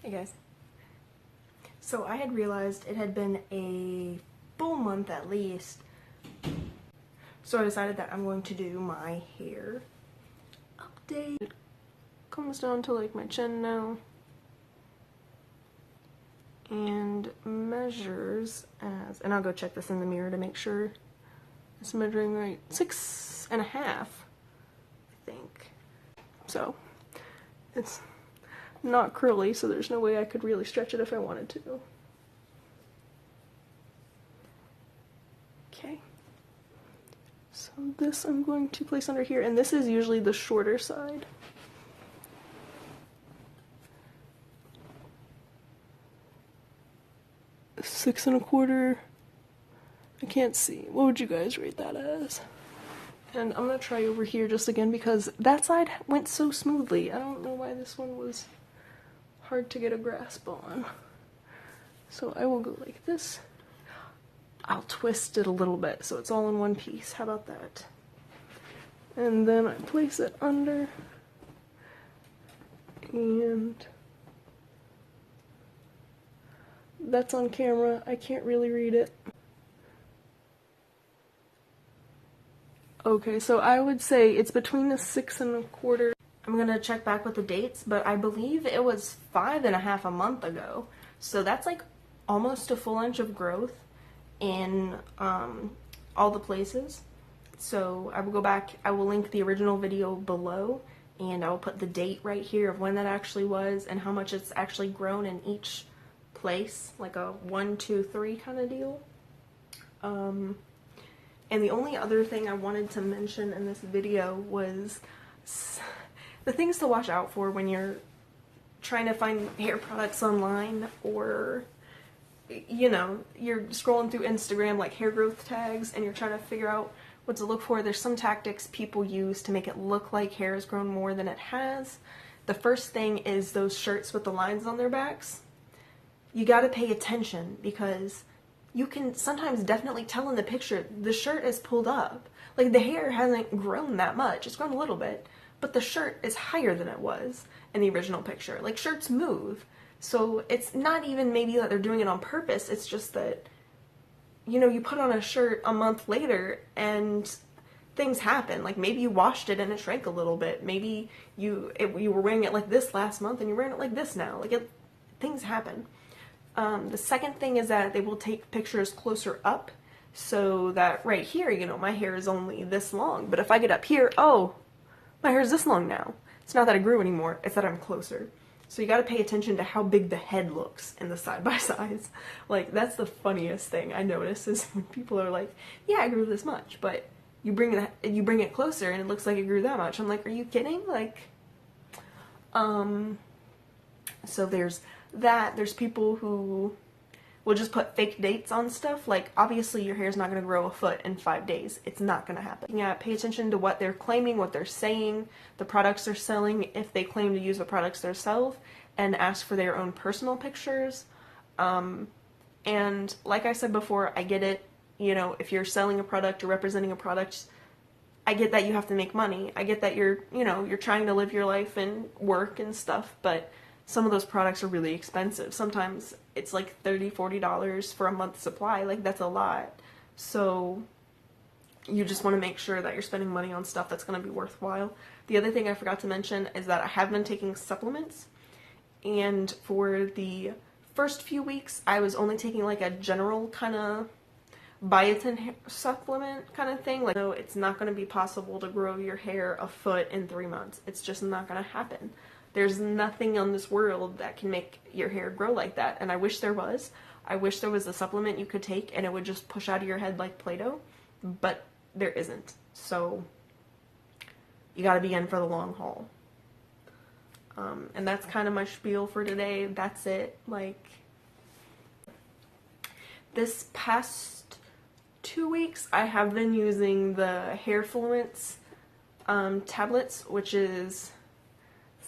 Hey guys. So I had realized it had been a full month at least, so I decided that I'm going to do my hair update. It comes down to like my chin now and measures as, and I'll go check this in the mirror to make sure it's measuring right, 6.5, I think. So it's not curly, so there's no way I could really stretch it if I wanted to. Okay. So this I'm going to place under here, and this is usually the shorter side. Six and a quarter. I can't see. What would you guys rate that as? And I'm gonna try over here just again because that side went so smoothly. I don't know why this one was hard to get a grasp on. So I will go like this. I'll twist it a little bit so it's all in one piece. How about that? And then I place it under, and that's on camera. I can't really read it. Okay, so I would say it's between the 6 and a quarter. I'm gonna check back with the dates, but I believe it was 5.5 a month ago. So that's like almost a full inch of growth in all the places. So I will go back, I will link the original video below, and I will put the date right here of when that actually was and how much it's actually grown in each place, like a 1, 2, 3 kind of deal. And the only other thing I wanted to mention in this video was the things to watch out for when you're trying to find hair products online, or you know, you're scrolling through Instagram like hair growth tags and you're trying to figure out what to look for. There's some tactics people use to make it look like hair has grown more than it has. The first thing is those shirts with the lines on their backs. You gotta pay attention because you can sometimes definitely tell in the picture the shirt is pulled up. Like the hair hasn't grown that much. It's grown a little bit, but the shirt is higher than it was in the original picture. Like shirts move. So it's not even maybe that they're doing it on purpose. It's just that, you know, you put on a shirt a month later and things happen. Like maybe you washed it and it shrank a little bit. Maybe you were wearing it like this last month and you're wearing it like this now. Like things happen. The second thing is that they will take pictures closer up, so that right here, you know, my hair is only this long, but if I get up here, oh, my hair is this long now. It's not that I grew anymore, it's that I'm closer. So you gotta pay attention to how big the head looks in the side-by-sides. Like, that's the funniest thing I notice is when people are like, yeah, I grew this much, but you bring it closer and it looks like it grew that much. I'm like, are you kidding? Like, so there's that. There's people who will just put fake dates on stuff. Like, obviously your hair's not going to grow a foot in 5 days. It's not going to happen. Yeah, pay attention to what they're claiming, what they're saying, the products they're selling, if they claim to use the products themselves, and ask for their own personal pictures. And like I said before, I get it. You know, if you're selling a product or representing a product, I get that you have to make money. I get that you're trying to live your life and work and stuff, but some of those products are really expensive. Sometimes it's like $30, $40 for a month's supply. Like, that's a lot. So you just want to make sure that you're spending money on stuff that's going to be worthwhile. The other thing I forgot to mention is that I have been taking supplements. And for the first few weeks, I was only taking like a general kind of biotin supplement kind of thing. Like, no, it's not going to be possible to grow your hair a foot in 3 months. It's just not going to happen. There's nothing on this world that can make your hair grow like that, and I wish there was. I wish there was a supplement you could take and it would just push out of your head like Play-Doh, but there isn't. So you gotta be in for the long haul. And that's kind of my spiel for today. That's it. Like, this past 2 weeks, I have been using the Hairfluence tablets, which is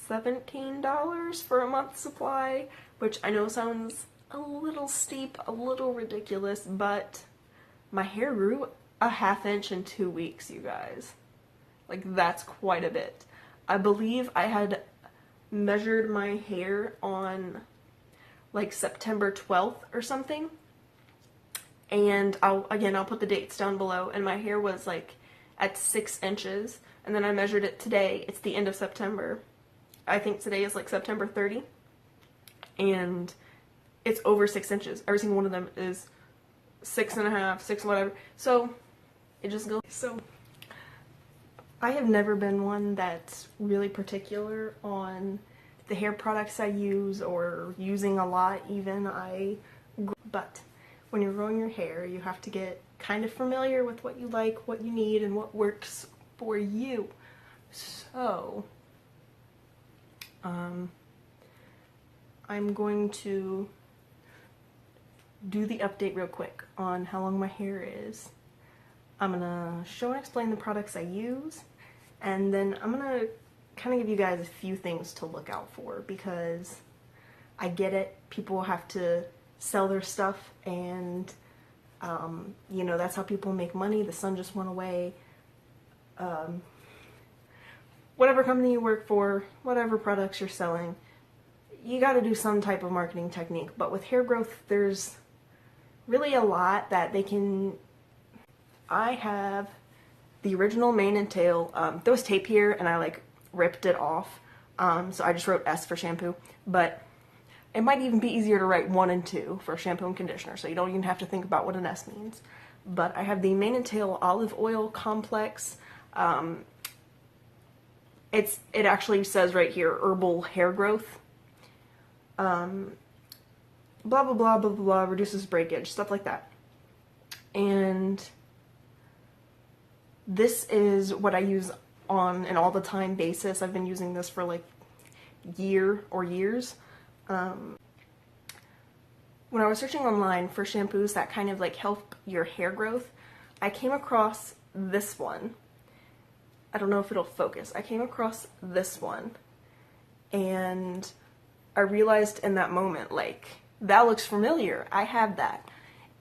$17 for a month's supply, which I know sounds a little steep, a little ridiculous, but my hair grew a ½ inch in 2 weeks, you guys. Like, that's quite a bit. I believe I had measured my hair on like September 12th or something. And I'll put the dates down below, and my hair was like at 6 inches, and then I measured it today. It's the end of September. I think today is like September 30, and it's over 6 inches. Every single one of them is 6.5, 6 whatever. So it just goes. So I have never been one that's really particular on the hair products I use, or using a lot even. But when you're growing your hair, you have to get kind of familiar with what you like, what you need, and what works for you. So, I'm going to do the update real quick on how long my hair is. I'm gonna show and explain the products I use, and then I'm gonna kind of give you guys a few things to look out for, because I get it, people have to sell their stuff, and you know, that's how people make money. The sun just went away. Whatever company you work for, whatever products you're selling, you got to do some type of marketing technique. But with hair growth, there's really a lot that they can. I have the original mane and tail. There was tape here, and I like ripped it off, so I just wrote S for shampoo, but it might even be easier to write 1 and 2 for shampoo and conditioner, so you don't even have to think about what an S means. But I have the mane and tail olive oil complex. It actually says right here, herbal hair growth. Blah, blah, blah, blah, blah, reduces breakage, stuff like that. And this is what I use on an all the time basis. I've been using this for like years. When I was searching online for shampoos that kind of like help your hair growth, I came across this one. I don't know if it'll focus. I came across this one, and I realized in that moment, like, that looks familiar. I have that.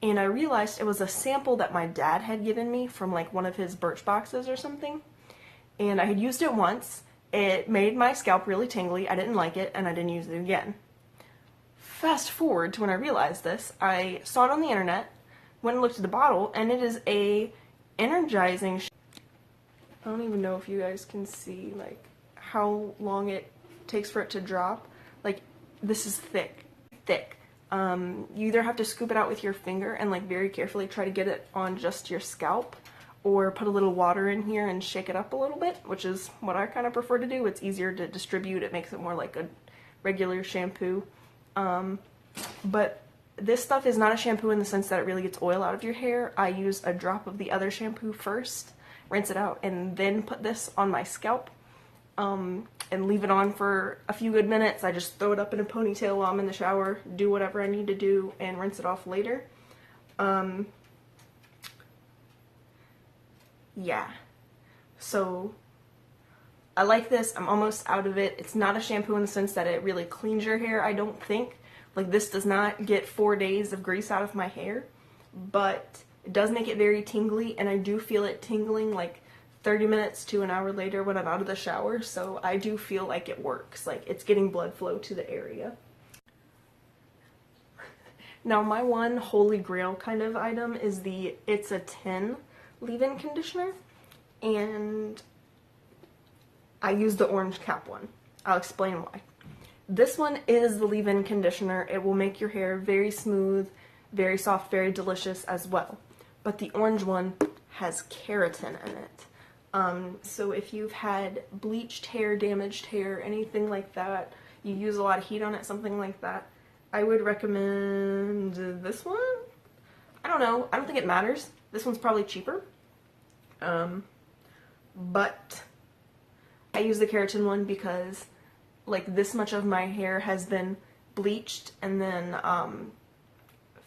And I realized it was a sample that my dad had given me from like one of his Birchboxes or something. And I had used it once. It made my scalp really tingly. I didn't like it, and I didn't use it again. Fast forward to when I realized this, I saw it on the internet, went and looked at the bottle, and it is a energizing. I don't even know if you guys can see like how long it takes for it to drop. Like, this is thick. You either have to scoop it out with your finger and like very carefully try to get it on just your scalp, or put a little water in here and shake it up a little bit, which is what I kind of prefer to do. It's easier to distribute. It makes it more like a regular shampoo. But this stuff is not a shampoo in the sense that it really gets oil out of your hair. I use a drop of the other shampoo first, rinse it out, and then put this on my scalp, and leave it on for a few good minutes. I just throw it up in a ponytail while I'm in the shower, do whatever I need to do, and rinse it off later. Yeah. So I like this. I'm almost out of it. It's not a shampoo in the sense that it really cleans your hair, I don't think. Like, this does not get 4 days of grease out of my hair, but it does make it very tingly, and I do feel it tingling like 30 minutes to an hour later when I'm out of the shower, so I do feel like it works. Like, it's getting blood flow to the area. Now, my one holy grail kind of item is the It's a 10 leave-in conditioner, and I use the orange cap one. I'll explain why. This one is the leave-in conditioner. It will make your hair very smooth, very soft, very delicious as well. But the orange one has keratin in it. So if you've had bleached hair, damaged hair, anything like that, you use a lot of heat on it, something like that, I would recommend this one. I don't know. I don't think it matters. This one's probably cheaper. But I use the keratin one because like this much of my hair has been bleached and then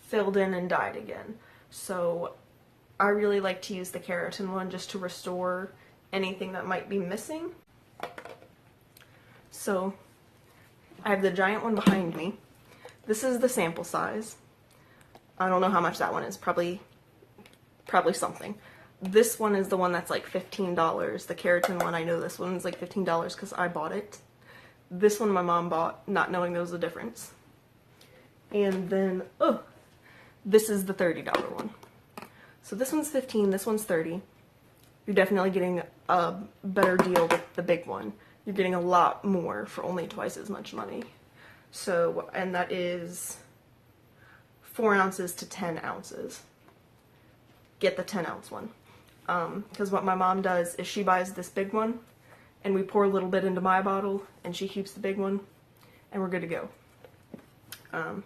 filled in and dyed again. So I really like to use the keratin one just to restore anything that might be missing. So I have the giant one behind me. This is the sample size. I don't know how much that one is. Probably something. This one is the one that's like $15. The keratin one, I know this one's like $15 because I bought it. This one my mom bought, not knowing there was a difference. And then, oh, this is the $30 one. So this one's $15, this one's $30. You're definitely getting a better deal with the big one. You're getting a lot more for only twice as much money. So, and that is 4 ounces to 10 ounces. Get the 10 ounce one. Because what my mom does is she buys this big one, and we pour a little bit into my bottle, and she keeps the big one, and we're good to go. And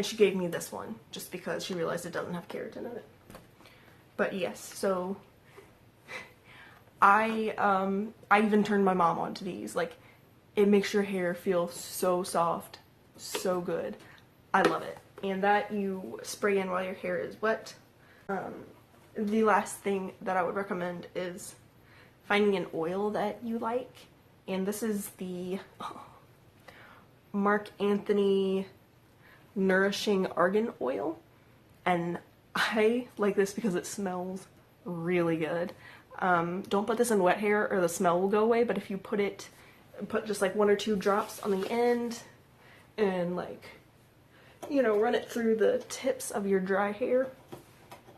she gave me this one just because she realized it doesn't have keratin in it. But yes, so I even turned my mom onto these. Like, it makes your hair feel so soft, so good. I love it. And that you spray in while your hair is wet. The last thing that I would recommend is finding an oil that you like. And this is the Marc Anthony Nourishing Argan Oil. And I like this because it smells really good. Don't put this in wet hair or the smell will go away, but if you put just like 1 or 2 drops on the end and, like, you know, run it through the tips of your dry hair,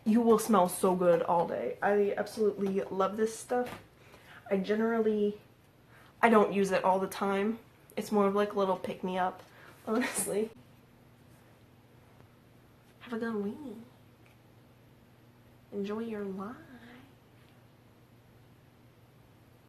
you will smell so good all day. I absolutely love this stuff. I don't use it all the time. It's more of like a little pick-me-up, honestly. Have a good week. Enjoy your life.